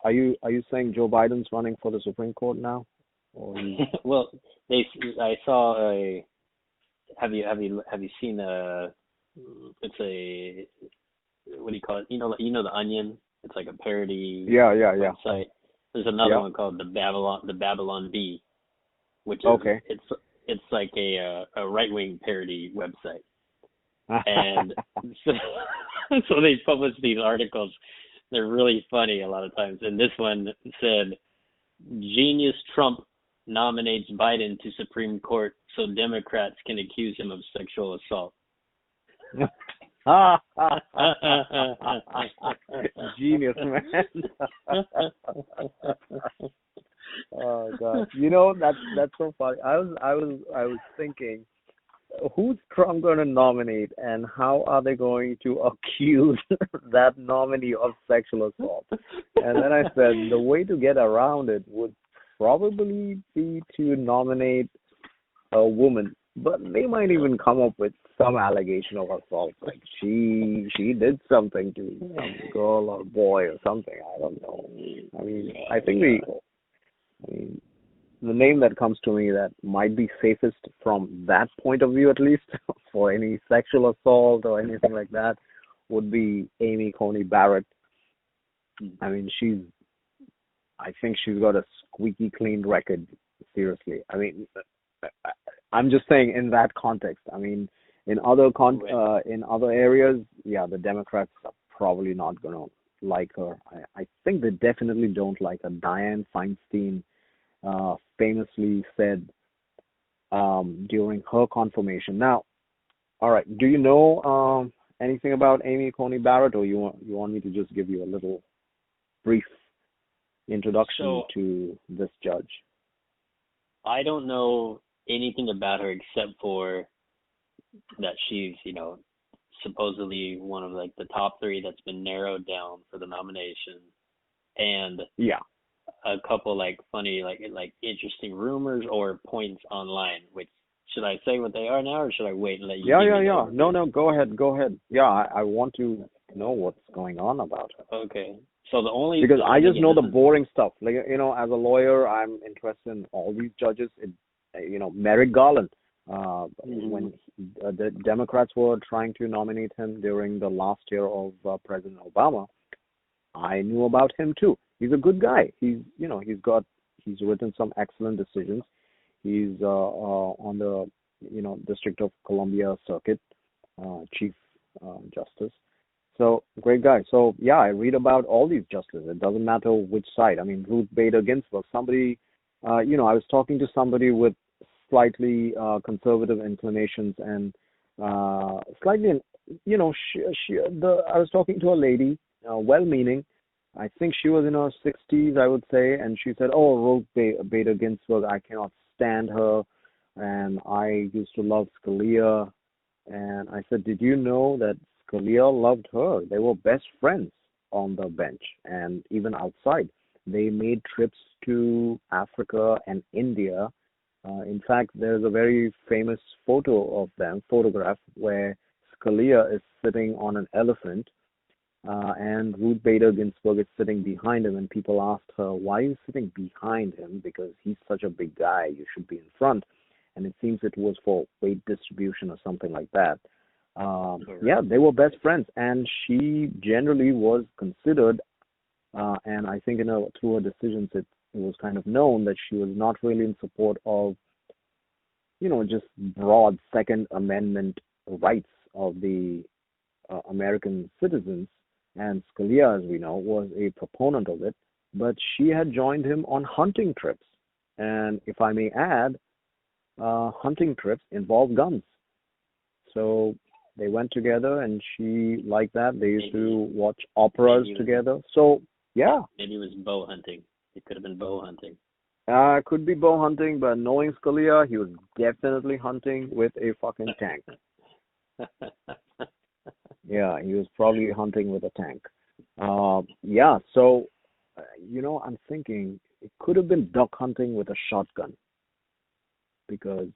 are you saying Joe Biden's running for the Supreme Court now? Or Well, I saw a. Have you seen a? It's a, what do you call it? The Onion. It's like a parody yeah, website. There's another yeah. one called the Babylon Bee, which is Okay. it's like a right wing parody website, and so, so they publish these articles. They're really funny a lot of times, and this one said, "Genius Trump nominates Biden to Supreme Court so Democrats can accuse him of sexual assault." Genius, man. Oh God. That's so funny. I was thinking, who's Trump going to nominate, and how are they going to accuse that nominee of sexual assault? And then I said the way to get around it would probably be to nominate a woman, but they might even come up with some allegation of assault, like she did something to some girl or boy or something. I don't know. I mean, the name that comes to me that might be safest from that point of view, at least, for any sexual assault or anything like that, would be Amy Coney Barrett. I mean, I think she's got a squeaky clean record. Seriously, I mean, I'm just saying in that context. I mean, in other in other areas, yeah, the Democrats are probably not going to like her. I think they definitely don't like her. Dianne Feinstein famously said during her confirmation. Now, all right, do you know anything about Amy Coney Barrett, or you want me to just give you a little brief introduction to this judge? I don't know anything about her except for that she's, supposedly one of like the top three that's been narrowed down for the nomination, and yeah, a couple like funny, like interesting rumors or points online. Which, should I say what they are now, or should I wait and let you? Yeah. No, go ahead. Yeah, I want to know what's going on about her. Okay. So because I just know the boring stuff. Like, as a lawyer, I'm interested in all these judges. Merrick Garland, when the Democrats were trying to nominate him during the last year of President Obama, I knew about him too. He's a good guy. He's written some excellent decisions. He's on the District of Columbia Circuit, Chief Justice. So, great guy. So, yeah, I read about all these justices. It doesn't matter which side. I mean, Ruth Bader Ginsburg, somebody, I was talking to somebody with slightly conservative inclinations and slightly, I was talking to a lady, well-meaning. I think she was in her 60s, I would say, and she said, "Oh, Ruth Bader Ginsburg, I cannot stand her, and I used to love Scalia." And I said, "Did you know that Scalia loved her? They were best friends on the bench and even outside. They made trips to Africa and India. In fact, there's a very famous photograph where Scalia is sitting on an elephant and Ruth Bader Ginsburg is sitting behind him, and people asked her, why are you sitting behind him? Because he's such a big guy, you should be in front." And it seems it was for weight distribution or something like that. Yeah, they were best friends, and she generally was considered, and I think through her decisions, it was kind of known that she was not really in support of, just broad Second Amendment rights of the American citizens. And Scalia, as we know, was a proponent of it, but she had joined him on hunting trips. And if I may add, hunting trips involve guns. So they went together, and she liked that. They used to watch operas together. So, yeah. Maybe it was bow hunting. It could have been bow hunting. Could be bow hunting, but knowing Scalia, he was definitely hunting with a fucking tank. Yeah, he was probably hunting with a tank. Yeah, so, I'm thinking it could have been duck hunting with a shotgun, because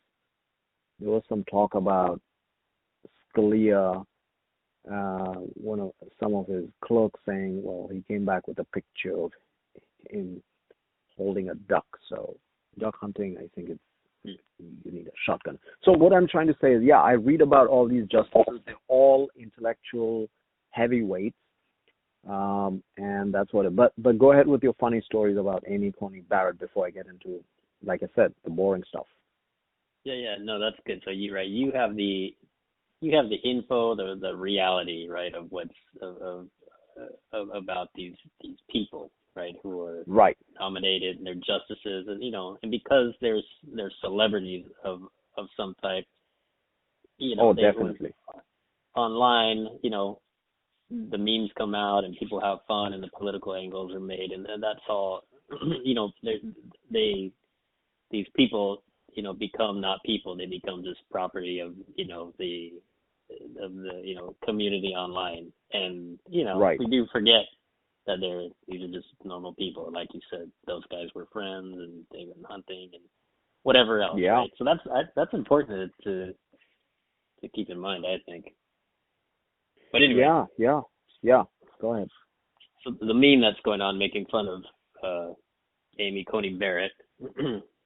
there was some talk about Scalia, some of his clerks saying, well, he came back with a picture of in holding a duck. So duck hunting, I think you need a shotgun. So what I'm trying to say is, I read about all these justices. They're all intellectual heavyweights, and that's what. But go ahead with your funny stories about Amy Coney Barrett before I get into, like I said, the boring stuff. Yeah. No, that's good. So you have the info, the reality, right, of what's about these people, right, who are nominated and they're justices, and and because they're celebrities of some type, definitely. Online, the memes come out and people have fun and the political angles are made, and that's all. These people, become not people; they become just property of the community online, and we do forget that these are just normal people. Like you said, those guys were friends and they went hunting and whatever else. Yeah. Right? So that's important to keep in mind, I think. But anyway. Yeah. Go ahead. So the meme that's going on making fun of Amy Coney Barrett,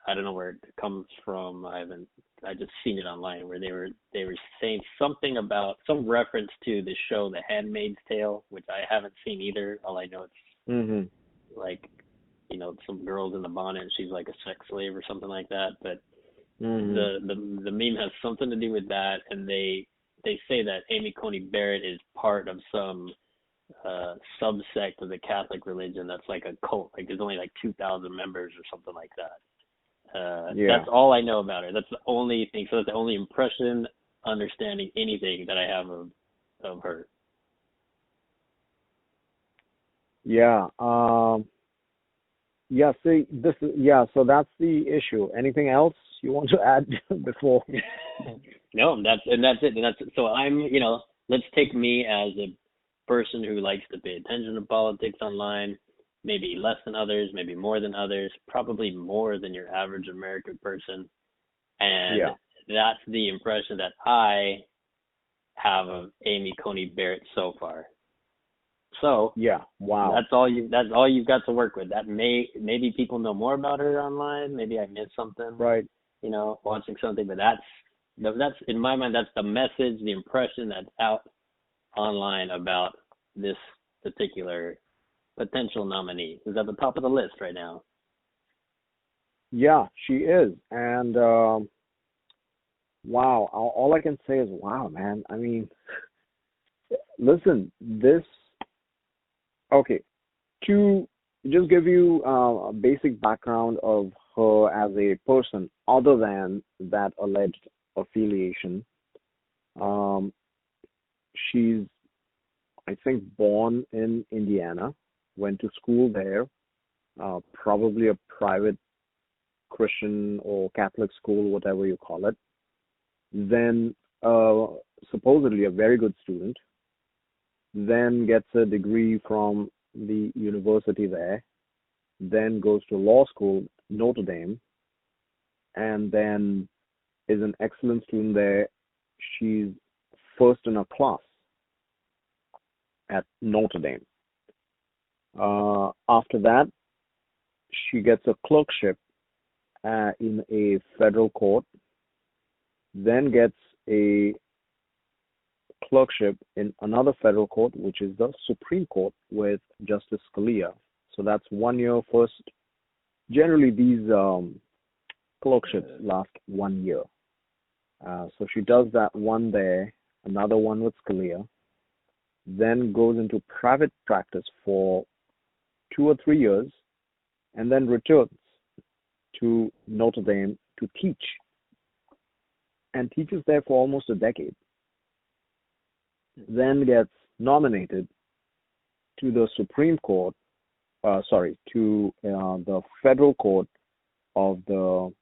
I don't know where it comes from. I just seen it online where they were saying something about some reference to the show The Handmaid's Tale, which I haven't seen either. All I know it's like some girls in the bonnet and she's like a sex slave or something like that. But the meme has something to do with that, and they say that Amy Coney Barrett is part of some subsect of the Catholic religion that's like a cult. Like there's only like 2,000 members or something like that. That's all I know about her. That's the only thing. So that's the only impression, understanding anything that I have of her. Yeah. See, this is so that's the issue. Anything else you want to add before? No, that's it. So I'm, let's take me as a person who likes to pay attention to politics online. Maybe less than others, maybe more than others, probably more than your average American person. And that's the impression that I have of Amy Coney Barrett so far. So wow. That's all you've got to work with. That maybe people know more about her online. Maybe I missed something. Right. Watching something, but that's in my mind. That's the message, the impression that's out online about this particular potential nominee, who's at the top of the list right now. Yeah, she is. And wow, all I can say is wow, man. I mean, listen, to just give you a basic background of her as a person, other than that alleged affiliation, she's, I think, born in Indiana, went to school there, probably a private Christian or Catholic school, whatever you call it. Then supposedly a very good student, then gets a degree from the university there, then goes to law school, Notre Dame, and then is an excellent student there. She's first in her class at Notre Dame. After that, she gets a clerkship in a federal court, then gets a clerkship in another federal court, which is the Supreme Court with Justice Scalia. So that's 1 year first. Generally, these clerkships last 1 year. So she does that one there, another one with Scalia, then goes into private practice for 2 or 3 years, and then returns to Notre Dame to teach, and teaches there for almost a decade. Then gets nominated to the Supreme Court, to the federal court of the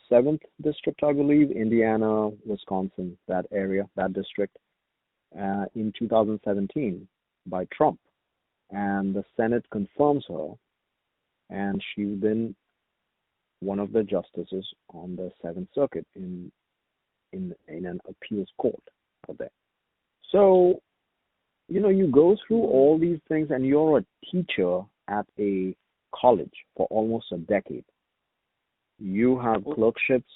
7th district, I believe, Indiana, Wisconsin, that area, that district, in 2017 by Trump. And the Senate confirms her, and she's been one of the justices on the 7th Circuit in an appeals court out there. So, you go through all these things, and you're a teacher at a college for almost a decade. You have clerkships,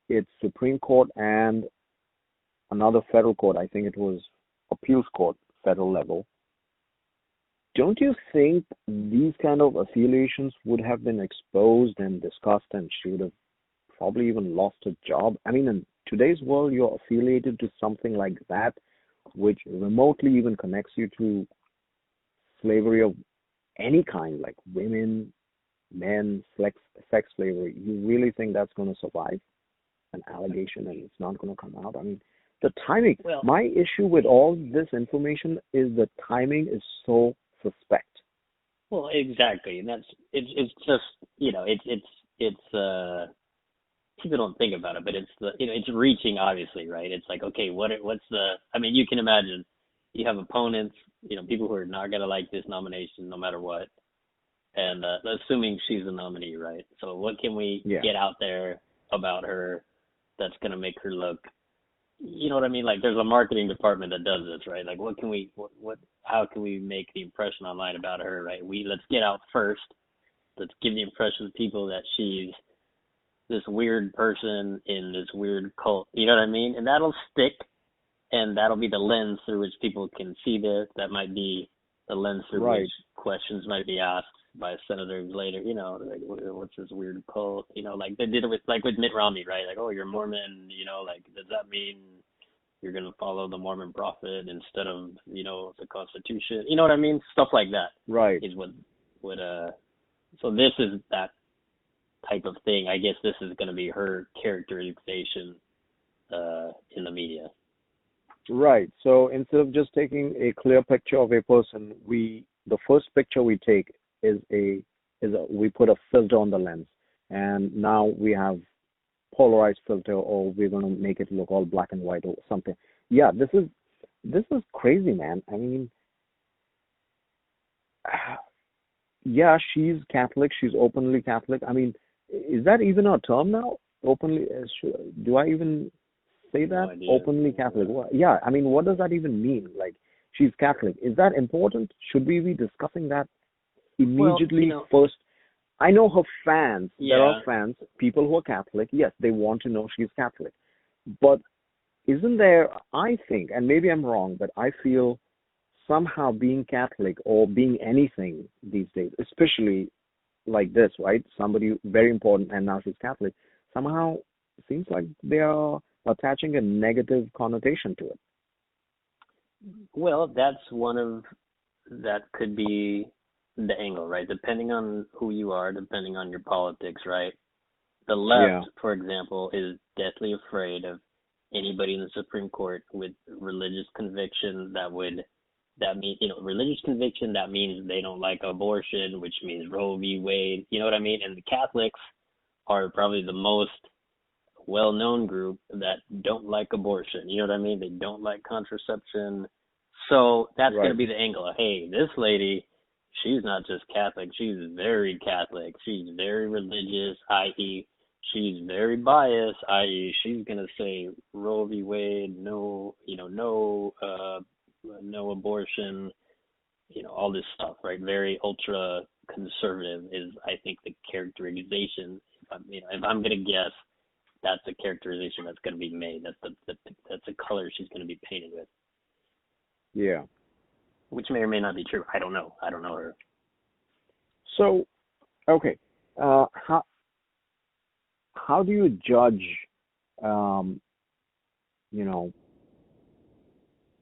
it's Supreme Court and another federal court. I think it was appeals court, federal level. Don't you think these kind of affiliations would have been exposed and discussed, and she would have probably even lost her job? I mean, in today's world, you're affiliated to something like that, which remotely even connects you to slavery of any kind, like women, men, sex slavery. You really think that's going to survive an allegation and it's not going to come out? I mean, the timing. Well, my issue with all this information is the timing is so suspect. Well, exactly, and it's just people don't think about it, but it's reaching, obviously, right? It's like, okay, what's the? I mean, you can imagine you have opponents, people who are not gonna like this nomination no matter what, and assuming she's the nominee, right? So what can we get out there about her that's gonna make her look? You know what I mean? Like, there's a marketing department that does this, right? Like, how can we make the impression online about her, right? Let's get out first. Let's give the impression to people that she's this weird person in this weird cult. You know what I mean? And that'll stick, and that'll be the lens through which people can see this. That might be the lens through which questions might be asked by senators later. Like, what's this weird cult? Like they did it with Mitt Romney, right? Like, oh, you're Mormon. Like, does that mean you're going to follow the Mormon prophet instead of, the Constitution? You know what I mean? Stuff like that. Right. Is so this is that type of thing. I guess this is going to be her characterization in the media. Right. So instead of just taking a clear picture of a person, the first picture we take is we put a filter on the lens, and now we have polarized filter, or we're going to make it look all black and white or something. Yeah, this is crazy, man. I mean, yeah, she's Catholic. She's openly Catholic. I mean, is that even a term now? Openly? Do I even say that? No, openly Catholic. Yeah, I mean, what does that even mean? Like, she's Catholic. Is that important? Should we be discussing that immediately first? I know her fans. Yeah. There are fans, people who are Catholic. Yes, they want to know she's Catholic. But isn't there, I think, and maybe I'm wrong, but I feel somehow being Catholic or being anything these days, especially like this, right? Somebody very important and now she's Catholic, somehow seems like they are attaching a negative connotation to it. Well, that could be the angle, right? Depending on who you are, depending on your politics, right? The left, for example, is deathly afraid of anybody in the Supreme Court with religious conviction. That means, religious conviction, that means they don't like abortion, which means Roe v. Wade. You know what I mean? And the Catholics are probably the most well-known group that don't like abortion. You know what I mean? They don't like contraception. So that's going to be the angle of, hey, this lady, she's not just Catholic, she's very Catholic. She's very religious, i.e., she's very biased, i.e., she's going to say Roe v. Wade, no abortion, all this stuff, right? Very ultra conservative is, I think, the characterization. If I'm going to guess, that's a characterization that's going to be made. That's a color she's going to be painted with. Yeah. Which may or may not be true. I don't know. I don't know her. So, okay. How do you judge,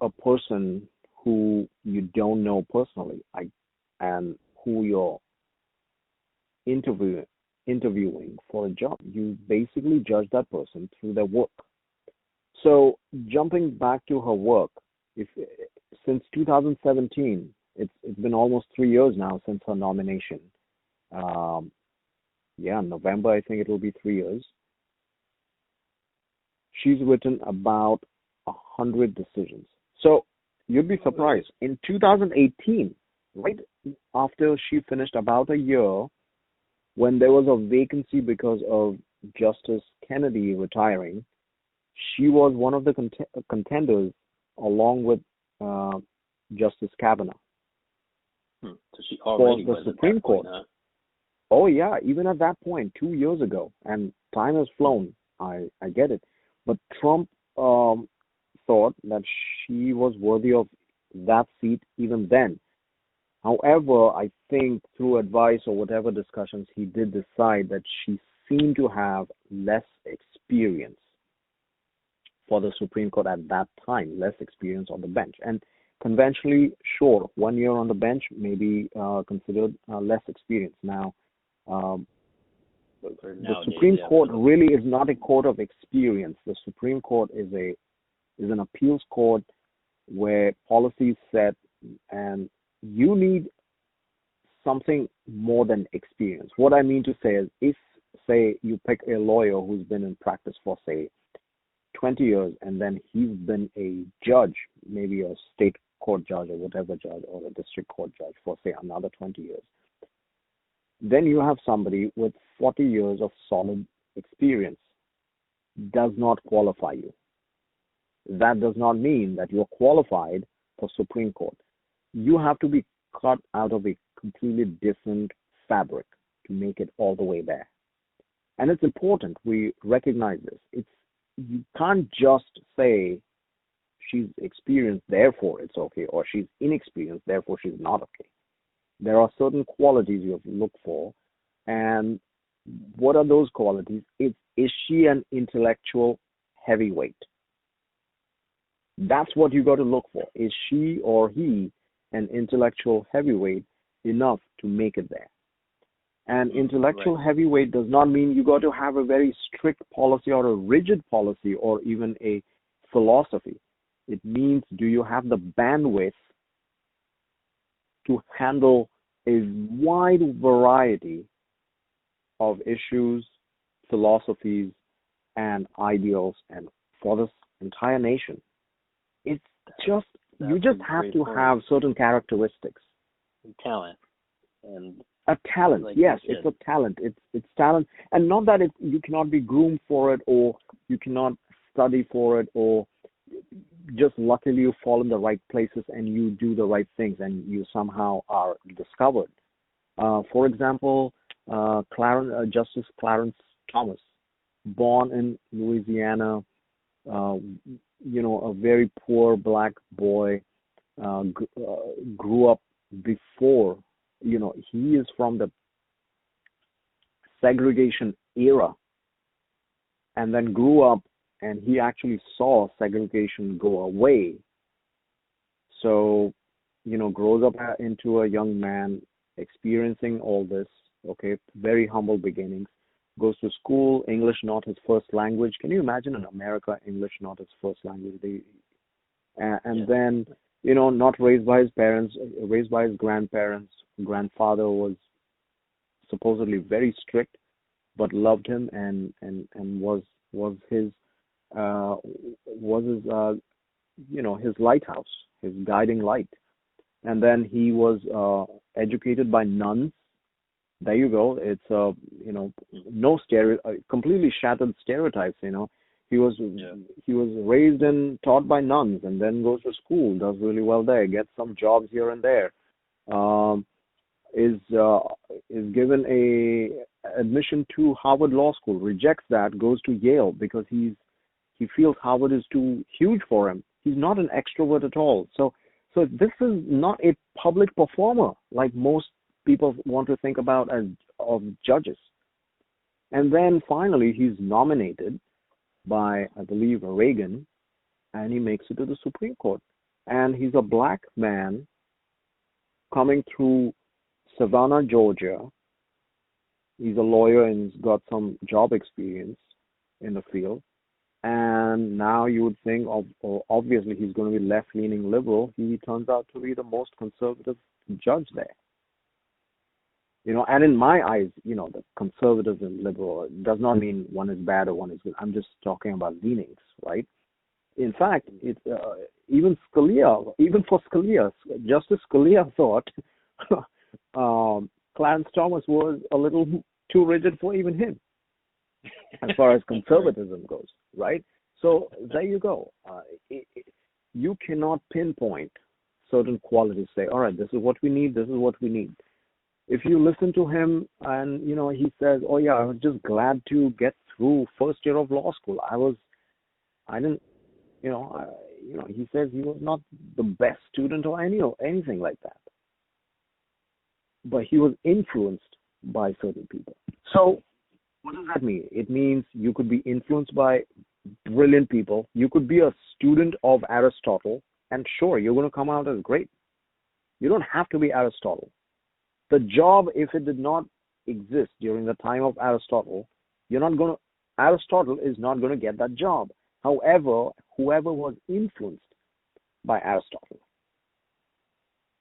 a person who you don't know personally, and who you're interviewing for a job? You basically judge that person through their work. So, jumping back to her work, since 2017, it's been almost 3 years now since her nomination. November, I think it will be 3 years. She's written about 100 decisions. So you'd be surprised. In 2018, right after she finished about a year, when there was a vacancy because of Justice Kennedy retiring, she was one of the contenders along with Justice Kavanaugh. So she for already the was at Supreme that point, Court. huh? Oh yeah, even at that point, 2 years ago, and time has flown. I get it, but Trump thought that she was worthy of that seat even then. However, I think through advice or whatever discussions, he did decide that she seemed to have less experience for the Supreme Court at that time, less experience on the bench. And conventionally, sure, 1 year on the bench may be considered less experience. Now, um, For the nowadays, Supreme yeah. Court really is not a court of experience. The Supreme Court is an appeals court where policy is set, and you need something more than experience. What I mean to say is, if say you pick a lawyer who's been in practice for say 20 years, and then he's been a judge, maybe a state court judge or whatever judge, or a district court judge for say another 20 years, then you have somebody with 40 years of solid experience. Does not qualify you. That does not mean that you're qualified for Supreme Court. You have to be cut out of a completely different fabric to make it all the way there. And it's important we recognize this. You can't just say she's experienced, therefore it's okay, or she's inexperienced, therefore she's not okay. There are certain qualities you have to look for, and what are those qualities? Is she an intellectual heavyweight? That's what you got to look for. Is she or he an intellectual heavyweight enough to make it there? And intellectual heavyweight does not mean you got to have a very strict policy or a rigid policy or even a philosophy. It means, do you have the bandwidth to handle a wide variety of issues, philosophies, and ideals, and for this entire nation? It's just, you just have to have certain characteristics. Talent. And a talent, like, yes, it's a talent. It's talent, and not that you cannot be groomed for it, or you cannot study for it, or just luckily you fall in the right places and you do the right things and you somehow are discovered. For example, Justice Clarence Thomas, born in Louisiana, a very poor black boy, grew up before, he is from the segregation era, and then grew up and he actually saw segregation go away. So, grows up into a young man experiencing all this, okay, very humble beginnings, goes to school, English not his first language. Can you imagine in America, English not his first language? Then, not raised by his parents, raised by his grandparents. Grandfather was supposedly very strict, but loved him and was his his lighthouse, his guiding light. And then he was educated by nuns. There you go. It's no completely shattered stereotypes. He was raised and taught by nuns, and then goes to school, does really well there, gets some jobs here and there. Is given a admission to Harvard Law School, rejects that, goes to Yale because he feels Harvard is too huge for him. He's not an extrovert at all. So this is not a public performer like most people want to think about of judges. And then finally he's nominated by, I believe, Reagan, and he makes it to the Supreme Court. And he's a black man coming through Savannah, Georgia. He's a lawyer and he's got some job experience in the field. And now you would think, obviously, he's going to be left-leaning liberal. He turns out to be the most conservative judge there. And in my eyes, the conservative and liberal does not mean one is bad or one is good. I'm just talking about leanings, right? In fact, it's even for Scalia, Justice Scalia thought Clarence Thomas was a little too rigid for even him, as far as conservatism goes, right? So there you go. You cannot pinpoint certain qualities, say, all right, this is what we need, this is what we need. If you listen to him and, he says, oh yeah, I was just glad to get through first year of law school. I didn't, he says he was not the best student or anything like that. But he was influenced by certain people. So what does that mean? It means you could be influenced by brilliant people. You could be a student of Aristotle, and sure, you're going to come out as great. You don't have to be Aristotle. The job, if it did not exist during the time of Aristotle, Aristotle is not going to get that job. However, whoever was influenced by Aristotle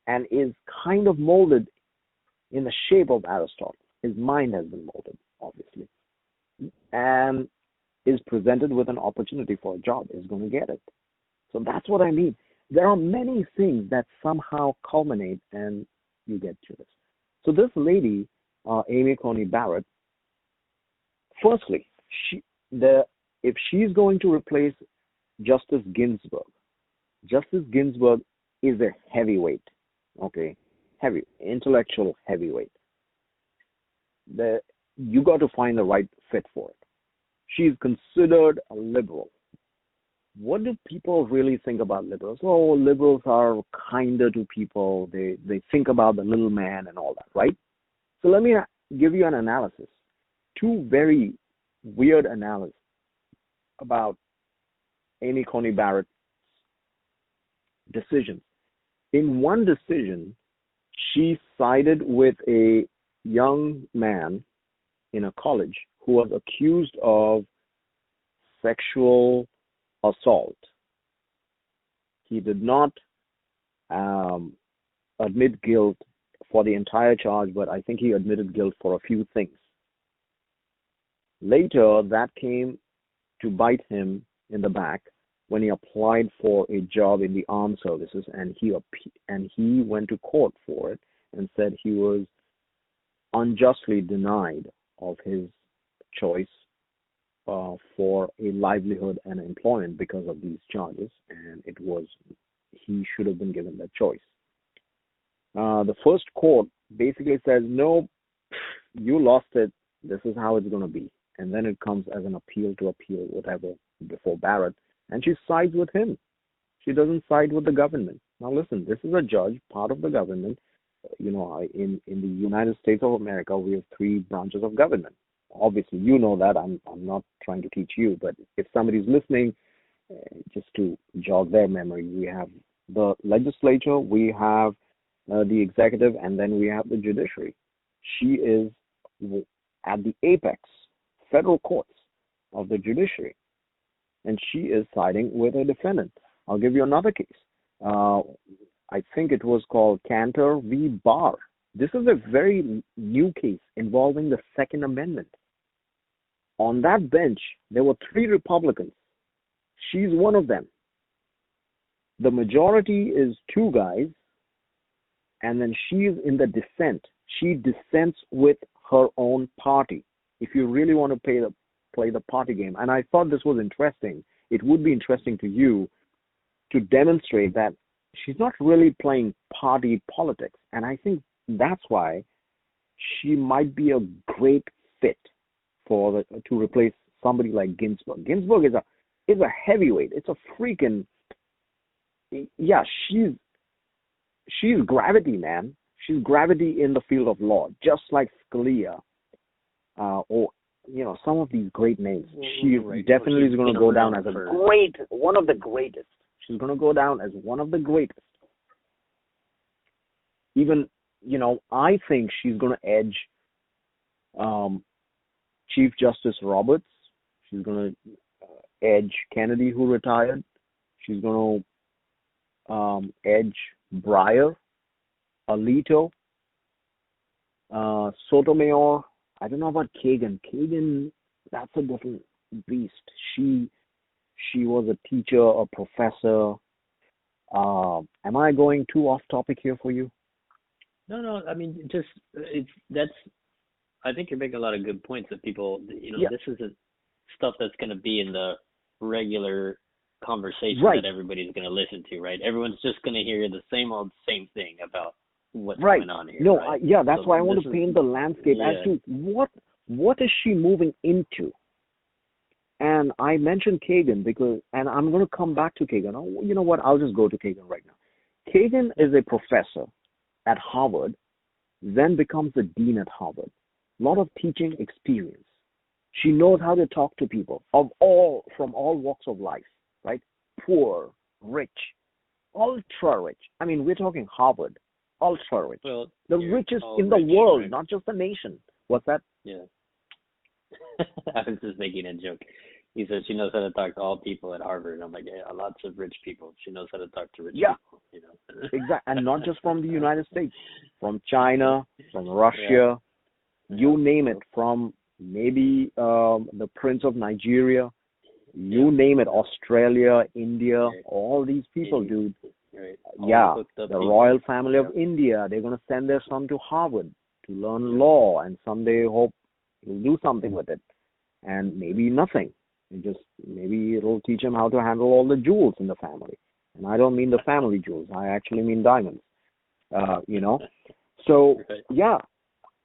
and is kind of molded in the shape of Aristotle, his mind has been molded, obviously, and is presented with an opportunity for a job, is going to get it. So that's what I mean. There are many things that somehow culminate and you get to this. So this lady, Amy Coney Barrett, firstly, if she's going to replace Justice Ginsburg is a heavyweight, okay, intellectual heavyweight. You got to find the right fit for it. She's considered a liberal. What do people really think about liberals? Oh, liberals are kinder to people. They think about the little man and all that, right? So let me give you an analysis. Two very weird analysis about Amy Coney Barrett's decisions. In one decision, she sided with a young man in a college who was accused of sexual assault. He did not admit guilt for the entire charge, but I think he admitted guilt for a few things. Later, that came to bite him in the back when he applied for a job in the armed services, and he went to court for it and said he was unjustly denied of his choice for a livelihood and employment because of these charges, and he should have been given that choice. The first court basically says, no, you lost it, this is how it's going to be. And then it comes as an appeal, whatever, before Barrett, and she sides with him. She doesn't side with the government. Now listen, this is a judge, part of the government. In the United States of America, we have 3 branches of government. Obviously, you know that. I'm not trying to teach you, but if somebody's listening, just to jog their memory, we have the legislature, we have the executive, and then we have the judiciary. She is at the apex, federal courts of the judiciary, and she is siding with a defendant. I'll give you another case. I think it was called Cantor v. Barr. This is a very new case involving the Second Amendment. On that bench, there were 3 Republicans. She's one of them. The majority is 2 guys, and then she's in the dissent. She dissents with her own party. If you really want to play the party game, and I thought this was interesting, it would be interesting to you to demonstrate that she's not really playing party politics, and I think that's why she might be a great fit to replace somebody like Ginsburg. Ginsburg is a heavyweight. It's a freaking she's gravity, man. She's gravity in the field of law, just like Scalia, or some of these great names. She definitely is going to go down as one of the greatest. She's going to go down as one of the greatest. Even, I think she's going to edge Chief Justice Roberts. She's going to edge Kennedy, who retired. She's going to edge Breyer, Alito, Sotomayor. I don't know about Kagan. Kagan, that's a different beast. She was a teacher, a professor. Am I going too off topic here for you? No. I mean, I think you're making a lot of good points that people, This isn't stuff that's going to be in the regular conversation Right. that everybody's going to listen to, right? Everyone's just going to hear the same thing about what's Right. going on here. No, right? yeah, that's So why I want this to is- paint the landscape as yeah. to what is she moving into. And I mentioned Kagan and I'm going to come back to Kagan. Oh, you know what? I'll just go to Kagan right now. Kagan is a professor at Harvard, then becomes a dean at Harvard. A lot of teaching experience. She knows how to talk to people from all walks of life, right? Poor, rich, ultra rich. I mean, we're talking Harvard, ultra rich. Well, the richest in the world, right? not just the nation. What's that? Yeah. I was just making a joke. He said she knows how to talk to all people at Harvard. And I'm like, yeah, lots of rich people. She knows how to talk to rich people. You know. Exactly. And not just from the United States, from China, from Russia, you name it, from maybe the Prince of Nigeria, you name it, Australia, India, all these people, dude. Right. The royal family of India, they're going to send their son to Harvard to learn law, and someday hope he'll do something with it. And maybe nothing. Maybe it'll teach him how to handle all the jewels in the family. And I don't mean the family jewels. I actually mean diamonds. So, yeah.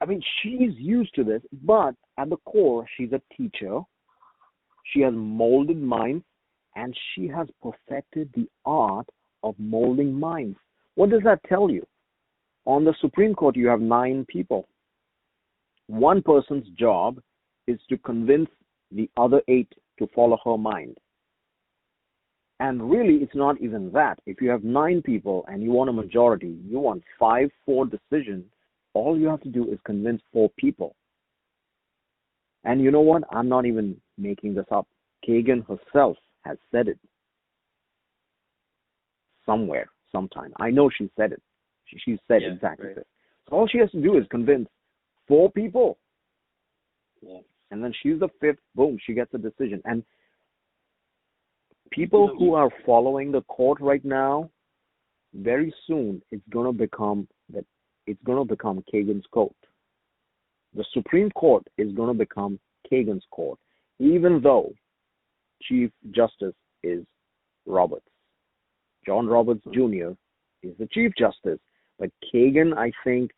I mean, she's used to this, but at the core, she's a teacher. She has molded minds, and she has perfected the art of molding minds. What does that tell you? On the Supreme Court, you have 9 people. One person's job is to convince the other 8 to follow her mind. And really, it's not even that. If you have 9 people and you want a majority, you want 5-4 decisions, all you have to do is convince 4 people. And you know what? I'm not even making this up. Kagan herself has said it somewhere, sometime. I know she said it. She said exactly this. So all she has to do is convince 4 people. Yeah. And then she's the 5th. Boom, she gets a decision. And people who are following the court right now, very soon it's going to become Kagan's court. The Supreme Court is going to become Kagan's court, even though Chief Justice is Roberts. John Roberts Jr. is the Chief Justice, but Kagan, I think,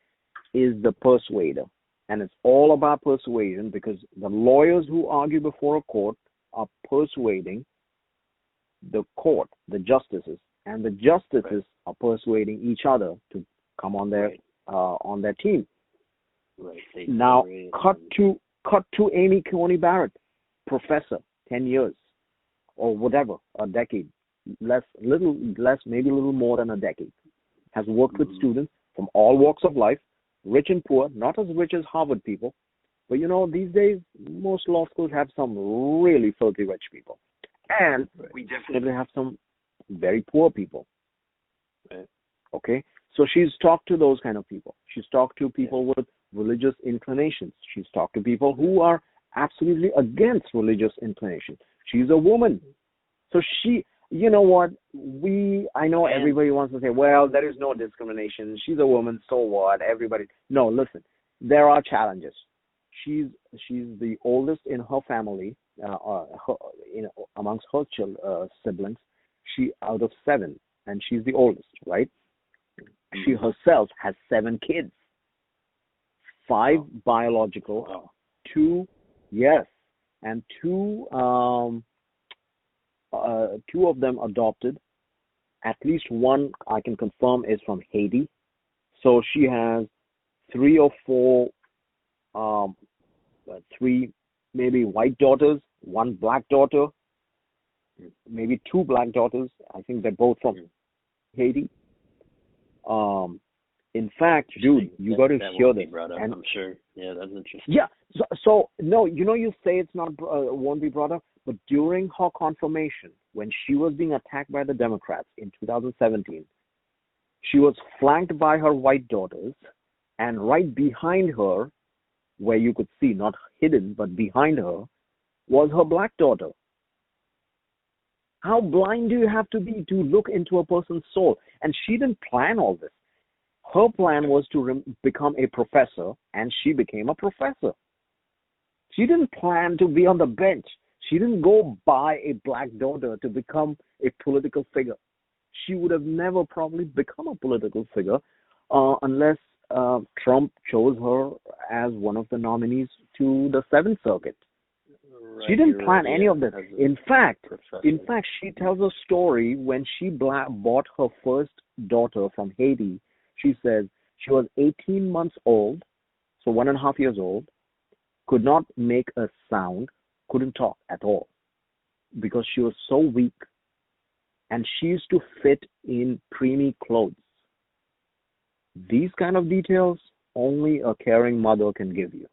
is the persuader. And it's all about persuasion, because the lawyers who argue before a court are persuading the court, the justices, and the justices are persuading each other to come on their team. Right. Now, cut to Amy Coney Barrett, professor, 10 years or whatever, a decade, maybe a little more than a decade, has worked with students from all walks of life, rich and poor, not as rich as Harvard people, but these days most law schools have some really filthy rich people, and we definitely have some very poor people. Okay, so she's talked to those kind of people. She's talked to people with religious inclinations. She's talked to people who are absolutely against religious inclination. She's a woman, so she. You know what? I know everybody wants to say, well, there is no discrimination. She's a woman, so what? Everybody. No, listen. There are challenges. She's the oldest in her family, amongst her siblings. She out of 7, and she's the oldest, right? She herself has 7 kids, 5 biological, 2, and 2 of them adopted. At least one I can confirm is from Haiti. So she has 3 or 4, 3 maybe white daughters, 1 black daughter, maybe 2 black daughters. I think they're both from Haiti. In fact, dude, you got to hear this. And I'm sure. Yeah, that's interesting. Yeah. So no, you say it's not won't be brought up, but during her confirmation, when she was being attacked by the Democrats in 2017, she was flanked by her white daughters, and right behind her, where you could see, not hidden, but behind her, was her black daughter. How blind do you have to be to look into a person's soul? And she didn't plan all this. Her plan was to become a professor, and she became a professor. She didn't plan to be on the bench. She didn't go buy a black daughter to become a political figure. She would have never probably become a political figure unless Trump chose her as one of the nominees to the Seventh Circuit. Right, She didn't plan right, any yeah, of this. as a In fact, professor. she tells a story when she bought her first daughter from Haiti. She says she was 18 months old, so 1.5 years old, could not make a sound, couldn't talk at all because she was so weak, and she used to fit in preemie clothes. These kind of details only a caring mother can give you.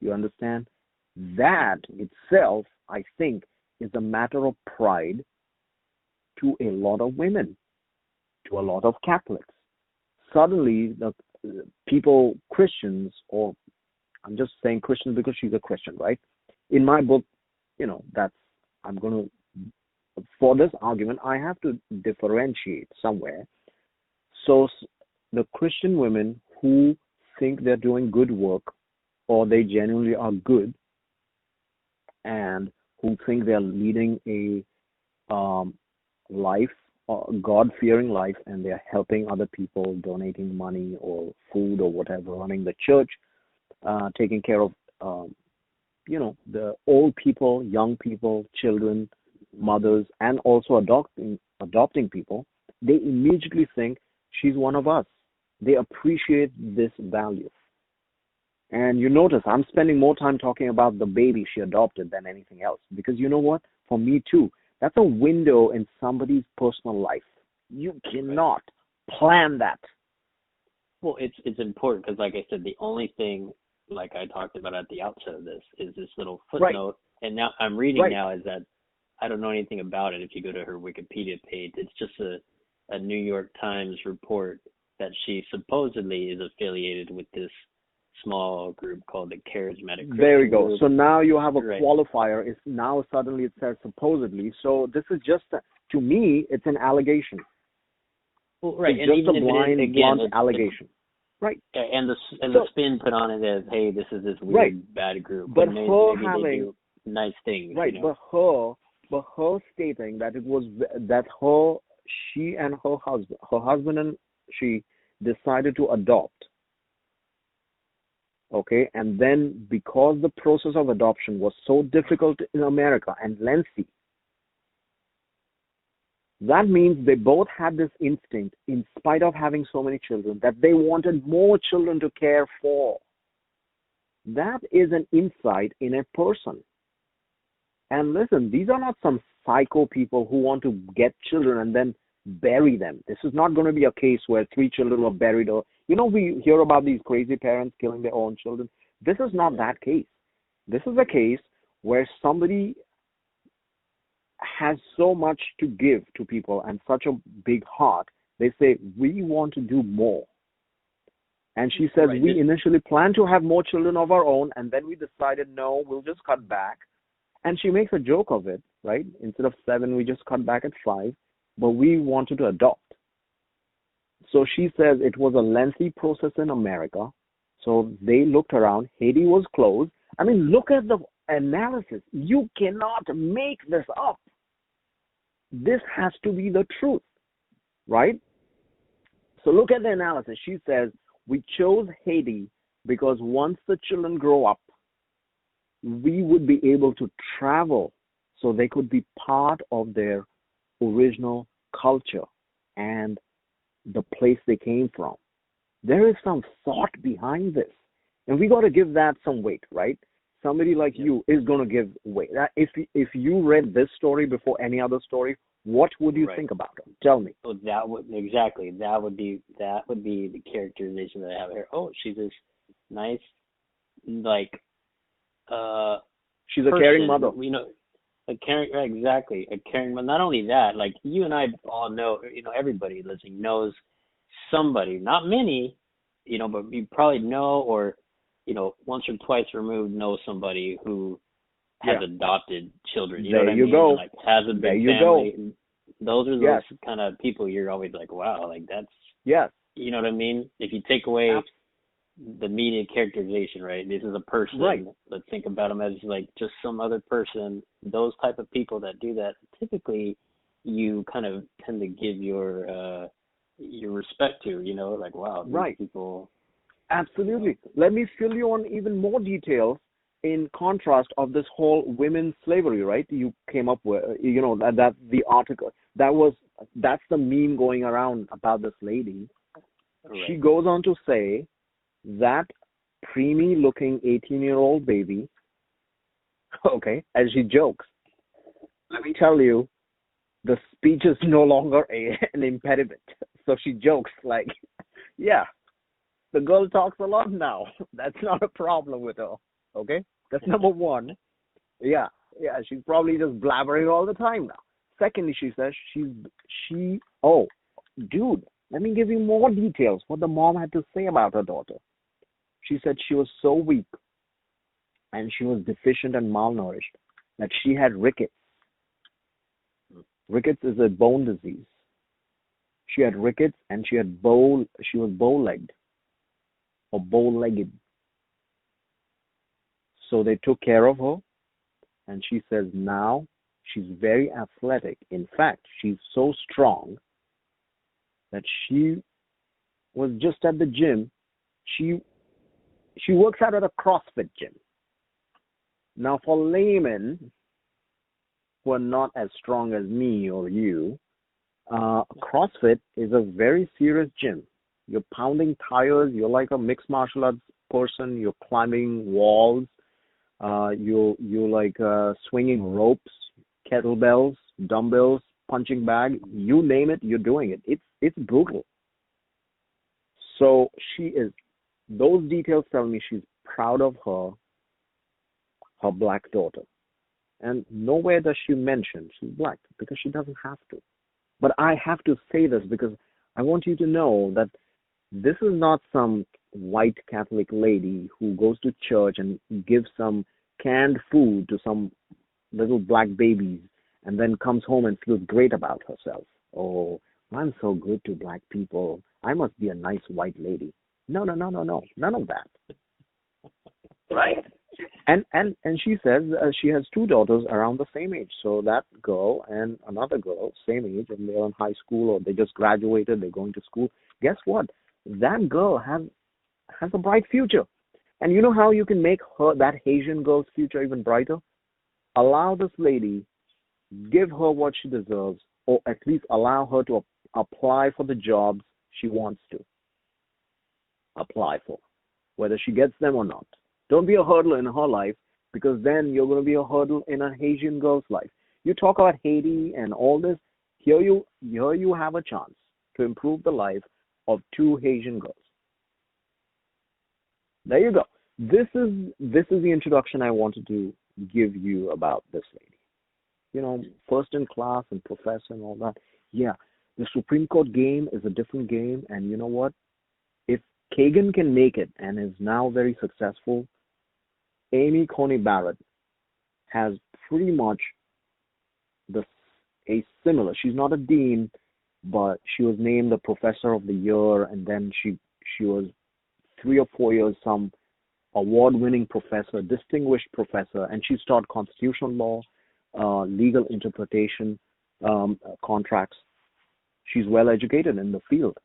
You understand? That itself, I think, is a matter of pride to a lot of women, to a lot of Catholics. Suddenly, the people, Christians, or I'm just saying Christians because she's a Christian, right? In my book, I'm going to, for this argument, I have to differentiate somewhere. So the Christian women who think they're doing good work, or they genuinely are good, and who think they're leading a life, God-fearing life, and they're helping other people, donating money or food or whatever, running the church, taking care of, the old people, young people, children, mothers, and also adopting people, they immediately think she's one of us. They appreciate this value. And you notice I'm spending more time talking about the baby she adopted than anything else. Because you know what? For me too, that's a window in somebody's personal life. You cannot plan that. Well, it's important because, like I said, the only thing, like I talked about at the outset of this, is this little footnote. Right. And now I'm reading now is that I don't know anything about it. If you go to her Wikipedia page, it's just a New York Times report that she supposedly is affiliated with this small group called the Charismatic Christian There we go. Group. So now you have a qualifier. It's now suddenly it says supposedly. So this is just, to me, it's an allegation. Well, right. It's and just a blunt allegation. Right. And the spin put on it as, hey, this is this weird bad group. But maybe they do nice things. Right. You know? But her stating that it was that she and her husband and she decided to adopt. Okay, and then because the process of adoption was so difficult in America and lengthy, that means they both had this instinct, in spite of having so many children, that they wanted more children to care for. That is an insight in a person. And listen, these are not some psycho people who want to get children and then bury them. This is not going to be a case where 3 children were buried, or we hear about these crazy parents killing their own children. This is not that case. This is a case where somebody has so much to give to people and such a big heart. They say, we want to do more. And she says, we initially planned to have more children of our own, and then we decided, no, we'll just cut back. And she makes a joke of it, right? Instead of 7, we just cut back at 5. But we wanted to adopt. So she says it was a lengthy process in America. So they looked around. Haiti was closed. I mean, look at the analysis. You cannot make this up. This has to be the truth, right? So look at the analysis. She says, we chose Haiti because once the children grow up, we would be able to travel so they could be part of their original culture and the place they came from. There is some thought behind this, and we got to give that some weight, right? Somebody like you is going to give weight. If you read this story before any other story, what would you think about it? Tell me. Oh, that would be the characterization that I have here. Oh, she's this nice, she's a caring mother. A caring, exactly, a caring. But not only that, like you and I all know, everybody listening knows somebody, not many, but you probably know, or once or twice removed, know somebody who has adopted children. You know what I mean? Go. Like has a big family. Go. Those are those kind of people you're always like, wow, like that's. Yes. You know what I mean? If you take away the media characterization, right? This is a person. Right. Let's think about them as like just some other person. Those type of people that do that, typically, you kind of tend to give your respect to. You know, like wow, these Right. people. Absolutely. Let me fill you on even more details in contrast of this whole women's slavery, right? You came up with, that the article that's the meme going around about this lady. Right. She goes on to say that preemie looking 18-year-old baby, okay, as she jokes, let me tell you, the speech is no longer an impediment. So she jokes like, yeah, the girl talks a lot now. That's not a problem with her. Okay? That's number one. Yeah, she's probably just blabbering all the time now. Secondly, she says oh, dude, let me give you more details what the mom had to say about her daughter. She said she was so weak and she was deficient and malnourished that she had rickets. Rickets is a bone disease. She had rickets and she was bow-legged or bow-legged. So they took care of her, and she says now she's very athletic. In fact, she's so strong that she was just at the gym. She works out at a CrossFit gym. Now, for laymen who are not as strong as me or you, CrossFit is a very serious gym. You're pounding tires. You're like a mixed martial arts person. You're climbing walls. You're like swinging ropes, kettlebells, dumbbells, punching bag. You name it, you're doing it. It's brutal. So she is. Those details tell me she's proud of her black daughter, and nowhere does she mention she's black because she doesn't have to. But I have to say this because I want you to know that this is not some white Catholic lady who goes to church and gives some canned food to some little black babies and then comes home and feels great about herself. Oh, I'm so good to black people. I must be a nice white lady. No. None of that. Right? And she says she has two daughters around the same age. So that girl and another girl, same age, and they're in high school or they just graduated, they're going to school. Guess what? That girl has a bright future. And you know how you can make that Asian girl's future even brighter? Allow this lady, give her what she deserves, or at least allow her to apply for the jobs she wants to apply for, whether she gets them or not. Don't be a hurdle in her life, because then you're going to be a hurdle in a Haitian girl's life. You talk about Haiti and all this. Here you have a chance to improve the life of two Haitian girls. There you go. This is the introduction I wanted to give you about this lady. You know, first in class and professor and all that. Yeah, the Supreme Court game is a different game, and you know what? If Kagan can make it and is now very successful, Amy Coney Barrett has pretty much a similar. She's not a dean, but she was named the Professor of the Year, and then she was 3 or 4 years some award-winning professor, distinguished professor, and she's taught constitutional law, legal interpretation, contracts. She's well educated in the field.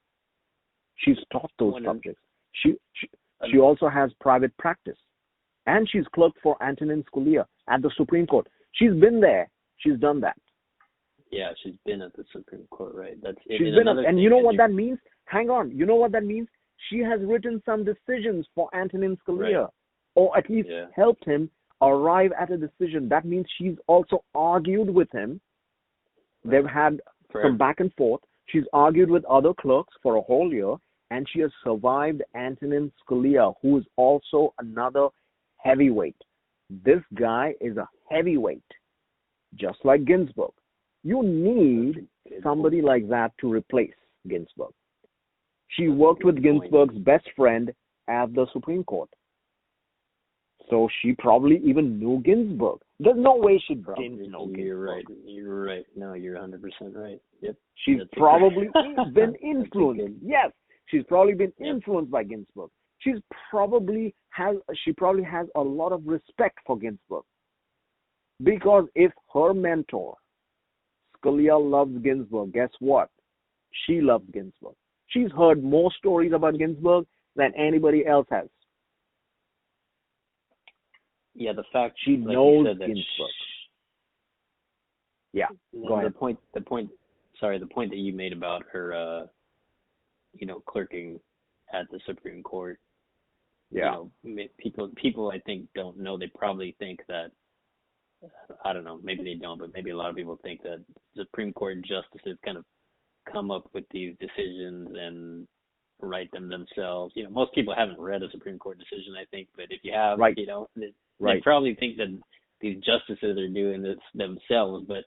She's taught those subjects. She also has private practice, and she's clerked for Antonin Scalia at the Supreme Court. She's been there. She's done that. Yeah, she's been at the Supreme Court, right? She's been, and you know what that means? Hang on. You know what that means? She has written some decisions for Antonin Scalia, right, or at least helped him arrive at a decision. That means she's also argued with him. Right. They've had some back and forth. She's argued with other clerks for a whole year, and she has survived Antonin Scalia, who is also another heavyweight. This guy is a heavyweight, just like Ginsburg. You need somebody like that to replace Ginsburg. She worked with Ginsburg's best friend at the Supreme Court. So she probably even knew Ginsburg. There's no way she didn't know Ginsburg. You're right. No, you're 100% right. Yep. She's probably been influenced. Yes, she's probably been influenced by Ginsburg. She probably has a lot of respect for Ginsburg, because if her mentor Scalia loves Ginsburg, guess what? She loves Ginsburg. She's heard more stories about Ginsburg than anybody else has. Yeah, the fact she like knows you said, that Ginsburg. Yeah, go ahead. The point that you made about her, clerking at the Supreme Court. Yeah. People I think don't know. They probably think that, I don't know, maybe they don't, but maybe a lot of people think that Supreme Court justices kind of come up with these decisions and write them themselves. Most people haven't read a Supreme Court decision, I think, but if you have, right. They probably think that these justices are doing this themselves, but,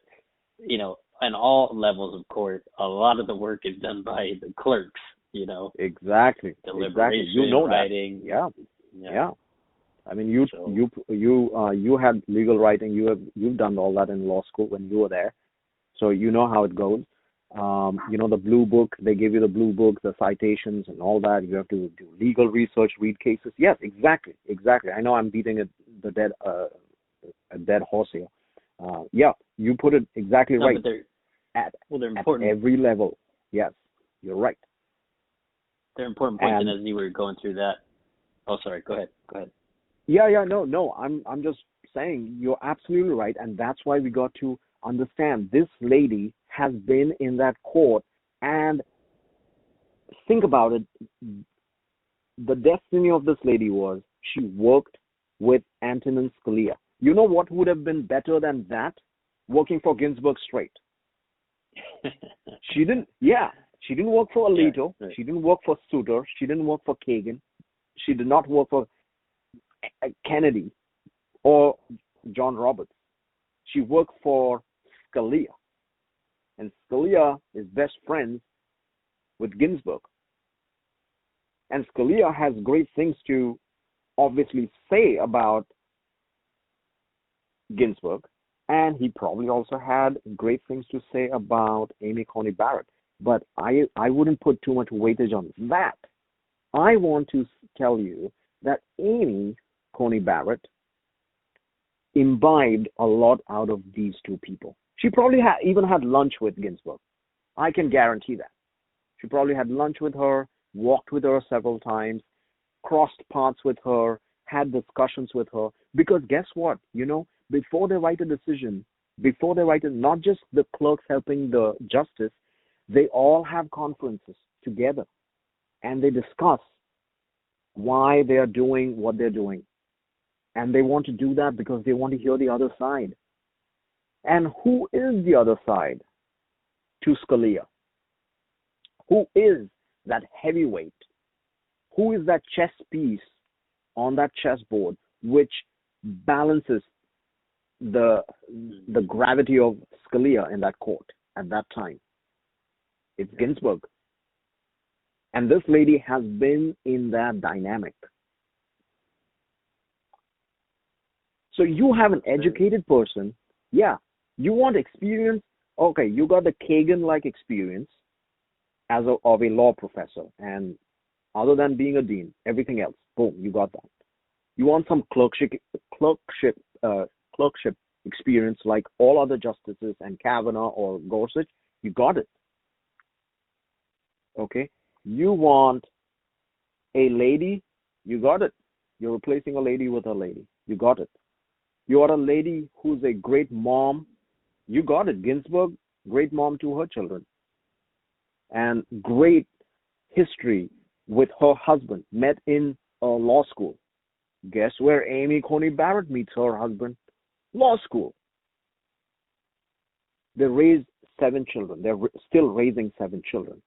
on all levels of court, a lot of the work is done by the clerks, Exactly. Deliberation, You know writing. That. Yeah. I mean, you had legal writing. You've done all that in law school when you were there, so you know how it goes. The blue book. They give you the blue book, the citations, and all that. You have to do legal research, read cases. Yes, exactly. I know I'm beating a dead horse here. Yeah, you put it exactly right. But they're important at every level. Yes, you're right. They're important points, and as you were going through that. Oh, sorry. Go ahead. Yeah. No. I'm just saying you're absolutely right, and that's why we got to understand this lady has been in that court, and think about it. The destiny of this lady was she worked with Antonin Scalia. You know what would have been better than that? Working for Ginsburg straight. She didn't work for Alito. Yeah, right. She didn't work for Souter. She didn't work for Kagan. She did not work for Kennedy or John Roberts. She worked for Scalia. And Scalia is best friends with Ginsburg. And Scalia has great things to obviously say about Ginsburg. And he probably also had great things to say about Amy Coney Barrett. But I wouldn't put too much weightage on that. I want to tell you that Amy Coney Barrett imbibed a lot out of these two people. She probably even had lunch with Ginsburg. I can guarantee that. She probably had lunch with her, walked with her several times, crossed paths with her, had discussions with her. Because guess what? Before they write a decision, not just the clerks helping the justice, they all have conferences together and they discuss why they are doing what they're doing. And they want to do that because they want to hear the other side. And who is the other side to Scalia? Who is that heavyweight? Who is that chess piece on that chessboard which balances the gravity of Scalia in that court at that time? It's Ginsburg. And this lady has been in that dynamic. So you have an educated person. Yeah. You want experience? Okay, you got the Kagan-like experience of a law professor. And other than being a dean, everything else, boom, you got that. You want some clerkship experience like all other justices and Kavanaugh or Gorsuch, you got it. Okay? You want a lady, you got it. You're replacing a lady with a lady. You got it. You are a lady who's a great mom. You got it. Ginsburg, great mom to her children. And great history with her husband, met in law school. Guess where Amy Coney Barrett meets her husband? Law school. They raised 7 children. They're still raising 7 children.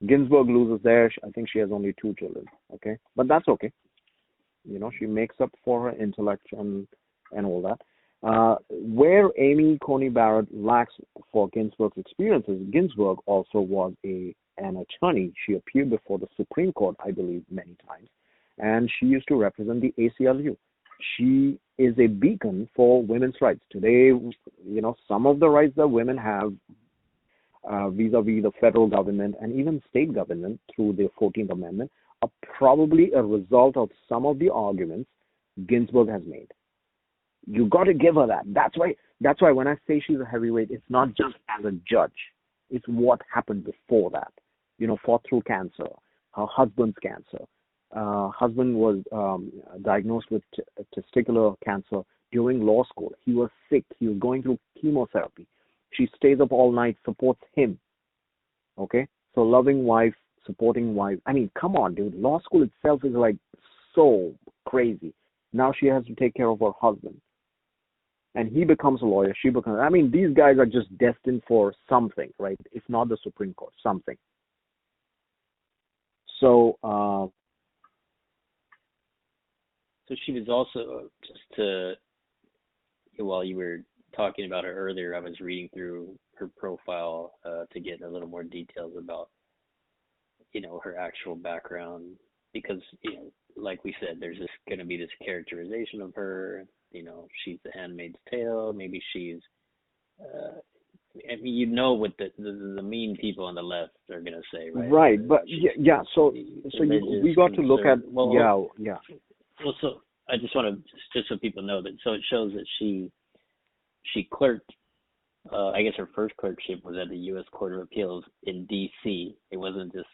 Ginsburg loses there. I think she has only 2 children. Okay, but that's okay. She makes up for her intellect and all that. Where Amy Coney Barrett lacks for Ginsburg's experiences, Ginsburg also was an attorney. She appeared before the Supreme Court, I believe, many times, and she used to represent the ACLU. She is a beacon for women's rights. Today, some of the rights that women have vis-a-vis the federal government and even state government through the 14th Amendment probably a result of some of the arguments Ginsburg has made. You got to give her that. That's why when I say she's a heavyweight, it's not just as a judge. It's what happened before that. Fought through cancer, her husband's cancer. Husband was diagnosed with testicular cancer during law school. He was sick. He was going through chemotherapy. She stays up all night, supports him. Okay? So loving wife, supporting wife. I mean, come on, dude. Law school itself is like so crazy. Now she has to take care of her husband. And he becomes a lawyer. She becomes, I mean, these guys are just destined for something, right? If not the Supreme Court, something. So, so she was also, while you were talking about her earlier, I was reading through her profile to get a little more details about, her actual background, because, like we said, there's going to be this characterization of her, she's the Handmaid's Tale, maybe she's, what the mean people on the left are going to say, right? Right, but yeah, so we got to look at, yeah. Well, so I just want to, just so people know that, so it shows that she clerked, I guess her first clerkship was at the U.S. Court of Appeals in D.C. It wasn't just,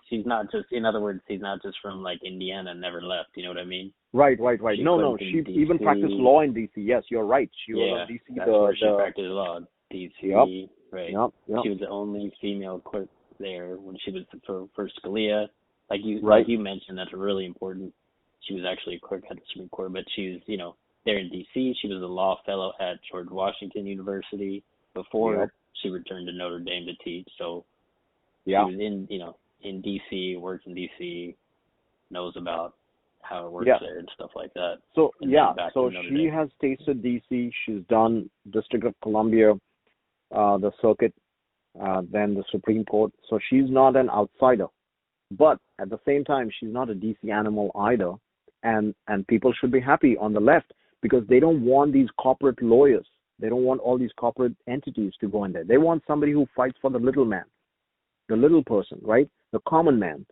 she's not just, in other words, she's not just from like Indiana and never left, you know what I mean? Right. No, she even practiced law in D.C. Yes, you're right. She was in D.C. That's where she practiced law, D.C., yep. Right. Yep. She was the only female clerk there when she was for Scalia. Like you mentioned, that's really important. She was actually a clerk at the Supreme Court, but she was, there in D.C. She was a law fellow at George Washington University before she returned to Notre Dame to teach. So she was in D.C., worked in D.C., knows about how it works there and stuff like that. So, so she has tasted D.C., she's done District of Columbia, the circuit, then the Supreme Court. So she's not an outsider. But at the same time, she's not a D.C. animal either. And people should be happy on the left because they don't want these corporate lawyers. They don't want all these corporate entities to go in there. They want somebody who fights for the little man, the little person, right? The common man.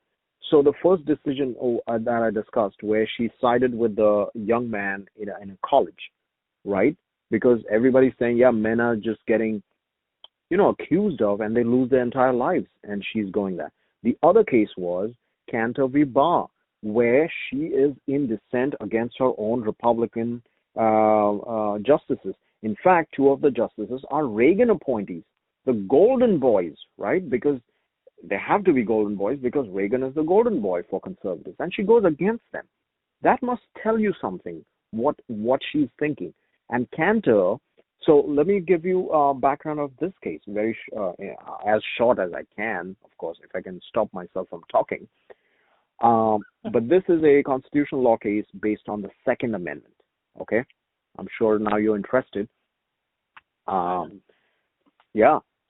So the first decision that I discussed where she sided with the young man in a college, right? Because everybody's saying, men are just getting, accused of and they lose their entire lives. And she's going there. The other case was Cantor v. Barr, where she is in dissent against her own Republican justices. In fact, two of the justices are Reagan appointees, the golden boys, right? Because they have to be golden boys because Reagan is the golden boy for conservatives. And she goes against them. That must tell you something, what she's thinking. And Cantor, so let me give you a background of this case, very as short as I can, of course, if I can stop myself from talking. But this is a constitutional law case based on the Second Amendment, okay? I'm sure now you're interested.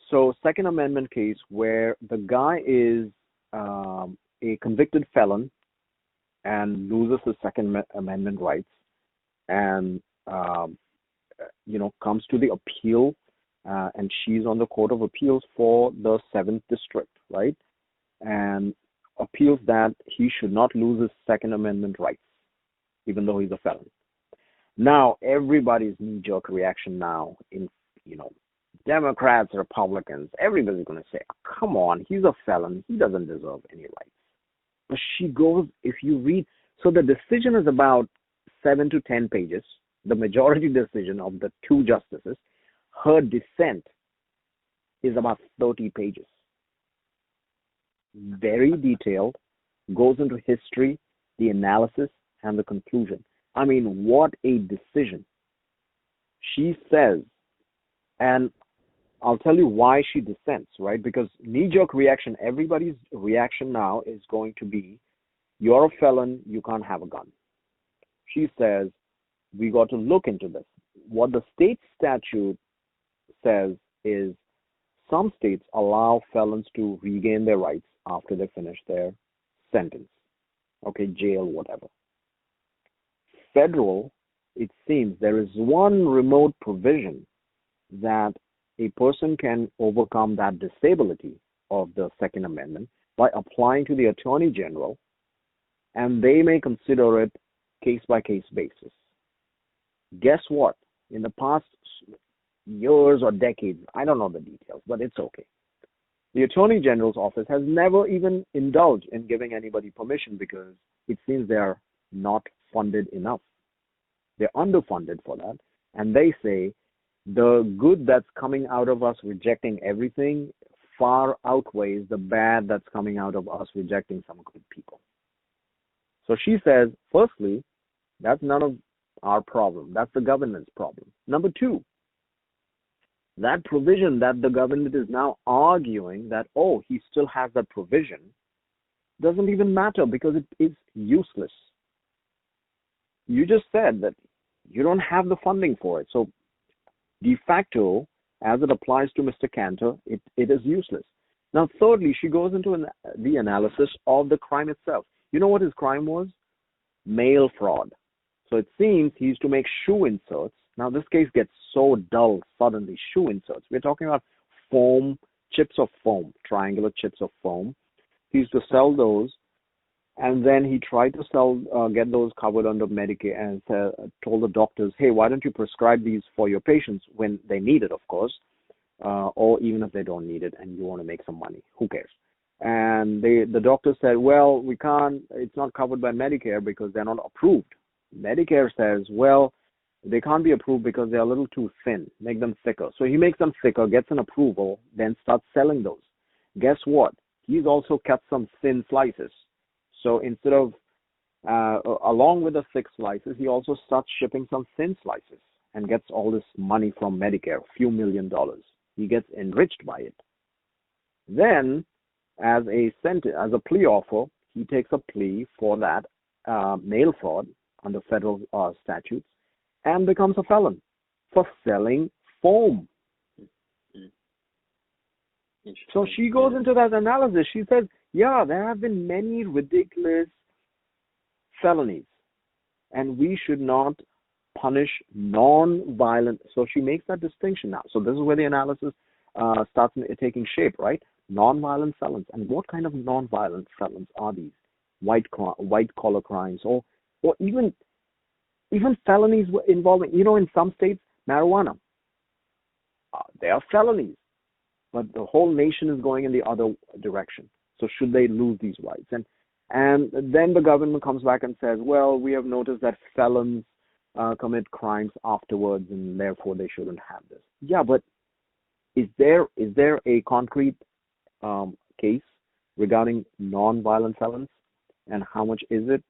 So Second Amendment case where the guy is a convicted felon and loses his Second Amendment rights and, comes to the appeal and she's on the Court of Appeals for the 7th District, right? And appeals that he should not lose his Second Amendment rights, even though he's a felon. Now, everybody's knee-jerk reaction now in, Democrats, Republicans, everybody's going to say, come on, he's a felon. He doesn't deserve any rights. But she goes, if you read, so the decision is about 7 to 10 pages, the majority decision of the two justices. Her dissent is about 30 pages. Very detailed, goes into history, the analysis, and the conclusion. I mean, what a decision. She says, and I'll tell you why she dissents, right? Because knee-jerk reaction, everybody's reaction now is going to be, you're a felon, you can't have a gun. She says, we got to look into this. What the state statute says is some states allow felons to regain their rights after they finish their sentence. Okay, jail, whatever. Federal, it seems there is one remote provision that a person can overcome that disability of the Second Amendment by applying to the Attorney General and they may consider it case-by-case basis. Guess what? In the past years or decades, I don't know the details, but it's okay. The Attorney General's office has never even indulged in giving anybody permission because it seems they are not funded enough. They're underfunded for that. And they say the good that's coming out of us rejecting everything far outweighs the bad that's coming out of us rejecting some good people. So she says, firstly, that's none of our problem. That's the government's problem. Number two, that provision that the government is now arguing that, oh, he still has that provision, doesn't even matter because it is useless. You just said that you don't have the funding for it. So de facto, as it applies to Mr. Cantor, it is useless. Now, thirdly, she goes into the analysis of the crime itself. You know what his crime was? Mail fraud. So it seems he used to make shoe inserts. Now, this case gets so dull suddenly. Shoe inserts. We're talking about foam, chips of foam, triangular chips of foam. He used to sell those, and then he tried to get those covered under Medicare and told the doctors, hey, why don't you prescribe these for your patients when they need it, of course, or even if they don't need it and you want to make some money. Who cares? And the doctor said, well, we can't, it's not covered by Medicare because they're not approved. Medicare says, well, they can't be approved because they're a little too thin. Make them thicker. So he makes them thicker, gets an approval, then starts selling those. Guess what? He's also cut some thin slices. So instead of, along with the thick slices, he also starts shipping some thin slices and gets all this money from Medicare, a few $1 million. He gets enriched by it. Then, as a plea offer, he takes a plea for that mail fraud under federal statutes and becomes a felon for selling foam. So she goes into that analysis. She says, yeah, there have been many ridiculous felonies, and we should not punish non-violent. So she makes that distinction now. So this is where the analysis starts taking shape, right? Non-violent felons. And what kind of non-violent felons are these? White-collar crimes, or even felonies involving, in some states, marijuana. They are felonies, but the whole nation is going in the other direction. So should they lose these rights? And then the government comes back and says, well, we have noticed that felons commit crimes afterwards, and therefore they shouldn't have this. Yeah, but is there a concrete case regarding non-violent felons, and how much is it?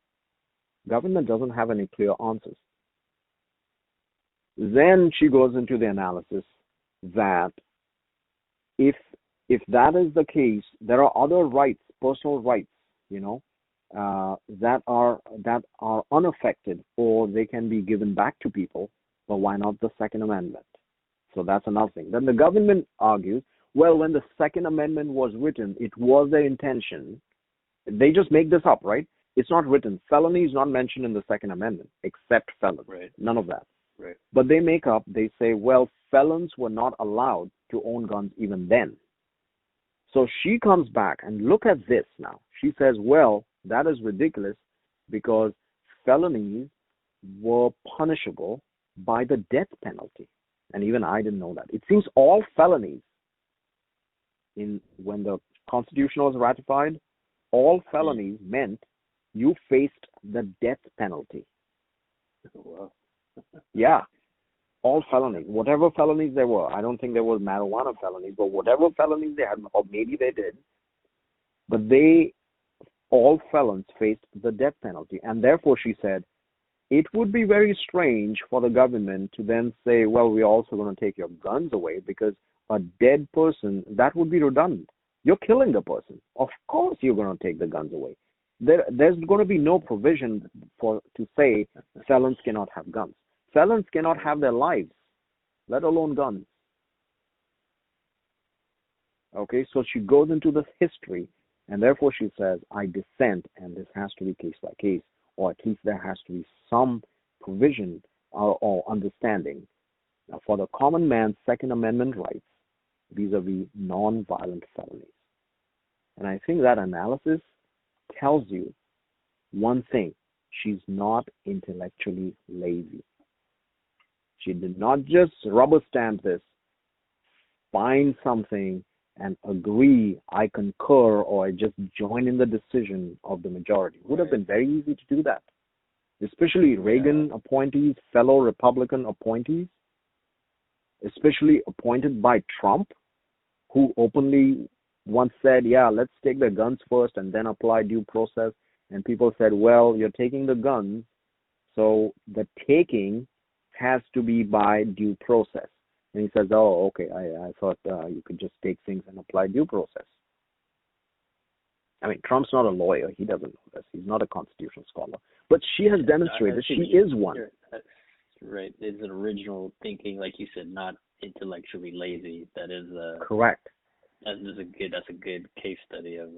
Government doesn't have any clear answers. Then she goes into the analysis that if that is the case, there are other rights, personal rights, that are unaffected, or they can be given back to people. But why not the Second Amendment? So that's another thing. Then the government argues, well, when the Second Amendment was written, it was their intention. They just make this up, right? It's not written. Felony is not mentioned in the Second Amendment, except felons. Right. None of that. Right. But they make up, they say, well, felons were not allowed to own guns even then. So she comes back and look at this now. She says, well, that is ridiculous because felonies were punishable by the death penalty. And even I didn't know that. It seems all felonies, when the Constitution was ratified, all felonies meant you faced the death penalty. Wow. Yeah, all felonies, whatever felonies there were. I don't think there was marijuana felonies, but whatever felonies they had, or maybe they did, but all felons faced the death penalty. And therefore, she said, it would be very strange for the government to then say, well, we're also going to take your guns away, because a dead person, that would be redundant. You're killing the person. Of course you're going to take the guns away. There's going to be no provision to say felons cannot have guns. Felons cannot have their lives, let alone guns. Okay, so she goes into this history, and therefore she says, I dissent, and this has to be case by case, or at least there has to be some provision or understanding for the common man's Second Amendment rights vis-a-vis non-violent felonies. And I think that analysis tells you one thing. She's not intellectually lazy. She did not just rubber stamp this, find something and agree, I concur, or I just join in the decision of the majority. It would have been very easy to do that. Especially Reagan appointees, fellow Republican appointees, especially appointed by Trump, who openly once said, yeah, let's take the guns first and then apply due process. And people said, well, you're taking the guns, so the taking has to be by due process. And he says, oh, okay, I thought you could just take things and apply due process. I mean, Trump's not a lawyer. He doesn't know this. He's not a constitutional scholar. But she has demonstrated she is one. That's right. It's an original thinking, like you said, not intellectually lazy. That is correct. That's a good case study of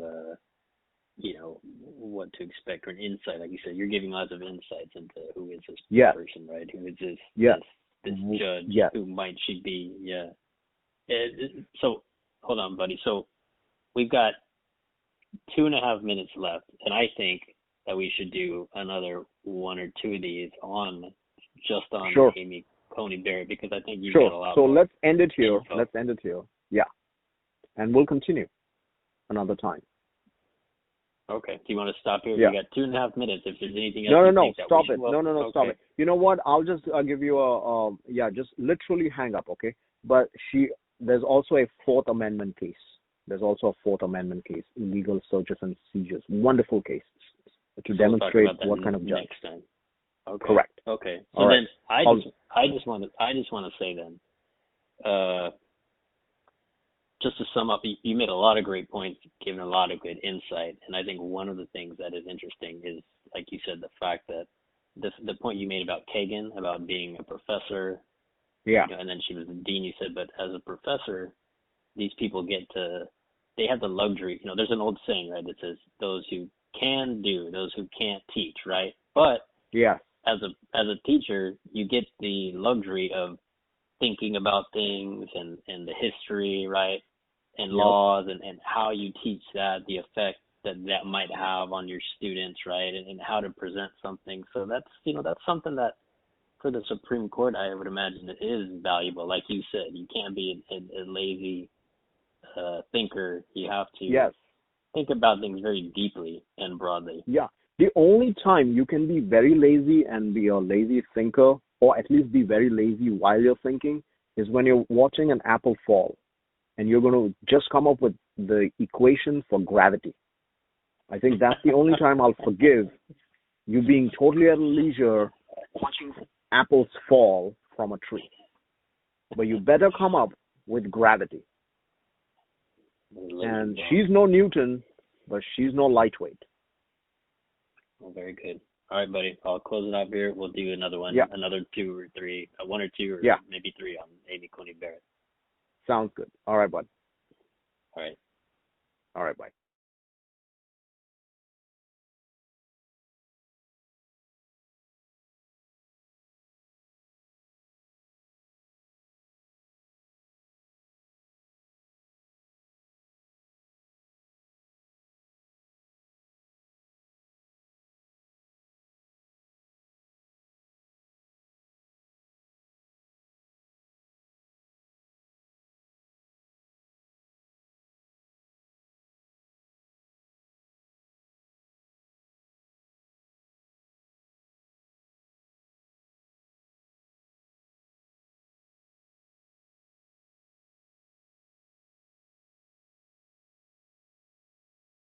what to expect, or an insight. Like you said, you're giving lots of insights into who is this person, right? Who is this this judge? Who might she be? Yeah. So hold on, buddy. So we've got 2.5 minutes left, and I think that we should do another one or two of these on Amy Coney Barrett, because I think you get a lot. So let's end it here. Info. Let's end it here. Yeah. And we'll continue another time. Okay. Do you want to stop here? Yeah. You got 2.5 minutes. If there's anything else, no, stop it. No, stop it. You know what? I'll just give you just literally hang up, okay? But there's also a Fourth Amendment case. There's also a Fourth Amendment case, illegal searches and seizures. Wonderful case to demonstrate what kind of judge. Next time. Okay. Correct. Okay. So then I just want to say then, just to sum up, you made a lot of great points, given a lot of good insight, and I think one of the things that is interesting is, like you said, the fact that the point you made about Kagan, about being a professor, and then she was the dean. You said, but as a professor, these people they have the luxury. There's an old saying, right, that says those who can do, those who can't teach, right? But as a teacher, you get the luxury of thinking about things and the history, right, and laws and how you teach that, the effect that might have on your students, right, and how to present something. So that's something that for the Supreme Court, I would imagine it is valuable. Like you said, you can't be a lazy thinker. You have to think about things very deeply and broadly. Yeah. The only time you can be very lazy and be a lazy thinker, or at least be very lazy while you're thinking, is when you're watching an apple fall and you're going to just come up with the equation for gravity. I think that's the only time I'll forgive you being totally at leisure watching apples fall from a tree. But you better come up with gravity. And she's no Newton, but she's no lightweight. Well, very good. All right, buddy. I'll close it out here. We'll do another one, another 2 or 3, 1 or 2 or maybe 3 on Amy Coney Barrett. Sounds good. All right, bud. All right. All right, bye.